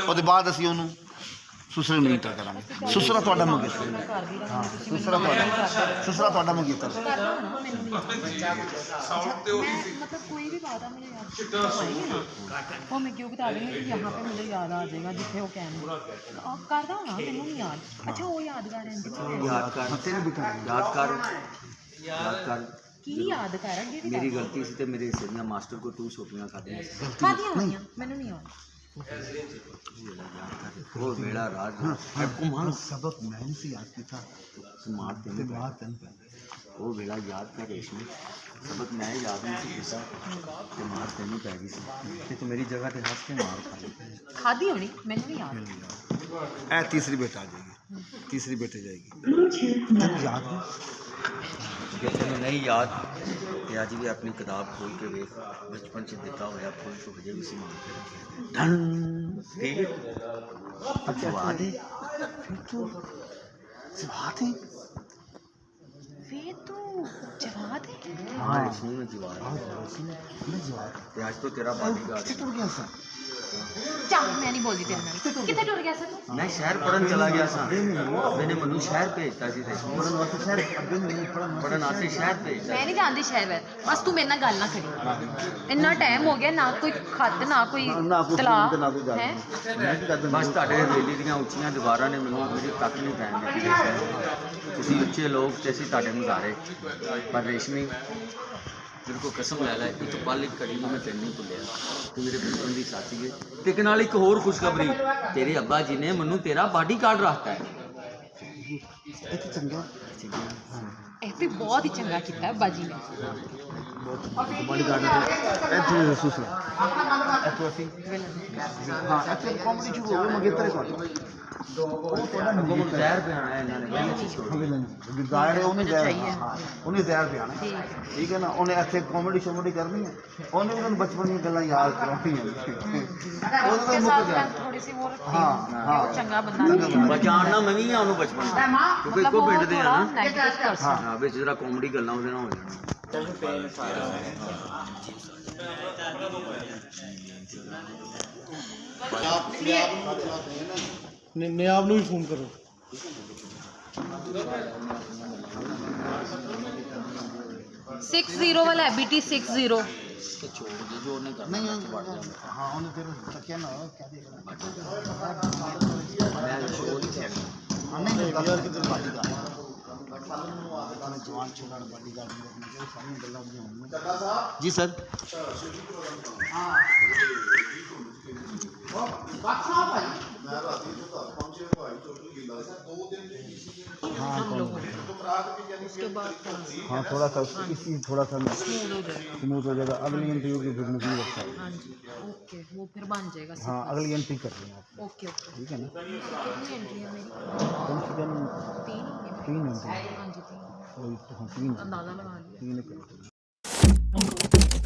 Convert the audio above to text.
ਉਹਦੇ ਬਾਅਦ ਅਸੀਂ ਉਹਨੂੰ ਸੁਸਰੇ ਨੂੰ ਇੰਟਰ ਕਰਾਂਗੇ। ਸੁਸਰਾ ਤੁਹਾਡਾ ਮੰਗੇਤਰ, ਹਾਂ ਸੁਸਰਾ ਤੁਹਾਡਾ ਮੰਗੇਤਰ। मतलब कोई भी बात है मुझे याद वो मैं क्यों बता रही हूँ कि यहाँ पे मुझे याद आ जाएगा जिथे वो कैमरा करदा होना मैनू नहीं याद। अच्छा वो यादगार है की यादगार है मेरी गलती सी ते मेरे हिस्से दियां मास्टर को 2 छोटियां खादियां खादियां होनियां मैनू नहीं याद। वो मेरा राज सबक मैंने से याद किया था वो वेला याद कर रेशमी सबक मैं याद नहीं किया ते मार तेनू पै गई सी ते मेरी जगह ते हंस के मार खादी होनी मैनू नहीं याद। ए तीसरी बेट आ जाएगी, तीसरी बेटे जाएगी। तेन याद है जे तेनू नहीं याद ते अज भी अपनी किताब खोल के वेख बचपन च दिता होया फुल तो हजे भी संभाल के धन ठीक जवा दे फिर तू जवाब है हाँ रेशमी में जवा ते आज तो तेरा बॉडीगार्ड चल मैं नहीं बोलती तेरे नाल किथे टुर गया सा तू। मैं शहर पढ़न चला गया सा मैंने मनु शहर भेजता सी रेशमी पढ़न वास्ते शहर भेजता मैं नहीं जानती शहर बस तू मेरे नाल गल ना करी इन्ना टाइम हो गया ना कोई खत ना कोई तला है बस ਤੁਹਾਡੇ ਹਵੇਲੀ ਦੀਆਂ ਉੱਚੀਆਂ ਦੀਵਾਰਾਂ ਨੇ ਮੈਨੂੰ ਮੇਰੀ ਤੱਕ ਨਹੀਂ ਪੈਣ ਦਿੱਤੀ ਤੁਸੀਂ ਉੱਚੇ ਲੋਕ ਤੇ ਅਸੀਂ ਤੁਹਾਡੇ ਮੁਜ਼ਾਰੇ ਪਰ ਰੇਸ਼ਮੀ मेरे को कसम लै लै एक पल एक घड़ी मैं तेन नहीं भुलिया तू मेरे बचपन की साथी है ते नाल एक होर खुशखबरी तेरे अब्बा जी ने मैनू तेरा बॉडी गार्ड रखता है भी बहुत ही चंगा किया है बाजी ने बॉडी गार्ड इतने सुसरा इतने ਅਸੀਂ ਹਾਂ ਇੱਥੇ ਕਾਮੇਡੀ ਚ ਹੋ ਮੰਗੇਤਰ ਉਹ ਤੁਹਾਡਾ ਜ਼ਹਿਰ ਪਿਆਣਾ ਇਹਨਾਂ ਨੇ ਗਾਇਡ ਉਹਨੇ ਜ਼ਹਿਰ ਉਹਨੇ ਜ਼ਹਿਰ ਪਿਆਣਾ ਠੀਕ ਹੈ ਨਾ। ਉਹਨੇ ਇੱਥੇ ਕਾਮੇਡੀ ਸ਼ੋਮੇਡੀ ਕਰਨੀ ਹੈ ਉਹਨੇ ਵੀ ਤੁਹਾਨੂੰ ਬਚਪਨ ਦੀਆਂ ਗੱਲਾਂ ਯਾਦ ਕਰਾਉਣੀਆਂ ਉਹਦੇ ਮੁੱਕ ਜਾ थोड़ी सी वो हाँ हाँ चंगा बंदा ਬਚਾਉਣਾ ਮੈਂ ਵੀ ਆ ਉਹਨੂੰ ਬਚਪਨ ਕਿਉਂਕਿ ਇੱਕੋ ਪਿੰਡ ਦੇ ਆ ਨਾ हाँ ਹਾਂ ਵਿੱਚ ਜਿਹੜਾ ਕਾਮੇਡੀ ਗੱਲਾਂ ਉਹਦੇ ਨਾਲ ਹੋ जाना नियाब ਨੂੰ ਵੀ ਫੋਨ ਕਰੋ 60 वाला है BT 60 छोड़ दे जो उन्हें करना नहीं हाँ उन्हें फिर क्या ना क्या देखना मैं छोड़ नहीं हाँ नहीं यार किधर बाटी का जवान छोड़ा बाटी का सारी गल्लां जी सर हाँ थोड़ा सा इसी थोड़ा सा स्मूथ हो जाएगा। अगली एंट्री होगी फिर मुझे लगता है हाँ जी ओके वो फिर बन जाएगा। हाँ अगली एंट्री कर रहे हैं आप ओके ओके ठीक है ना। कितनी एंट्री है मेरी कम से कम 3 एंट्री हाँ जी 3 वही तो 3 अंदाजा लगा लिया 3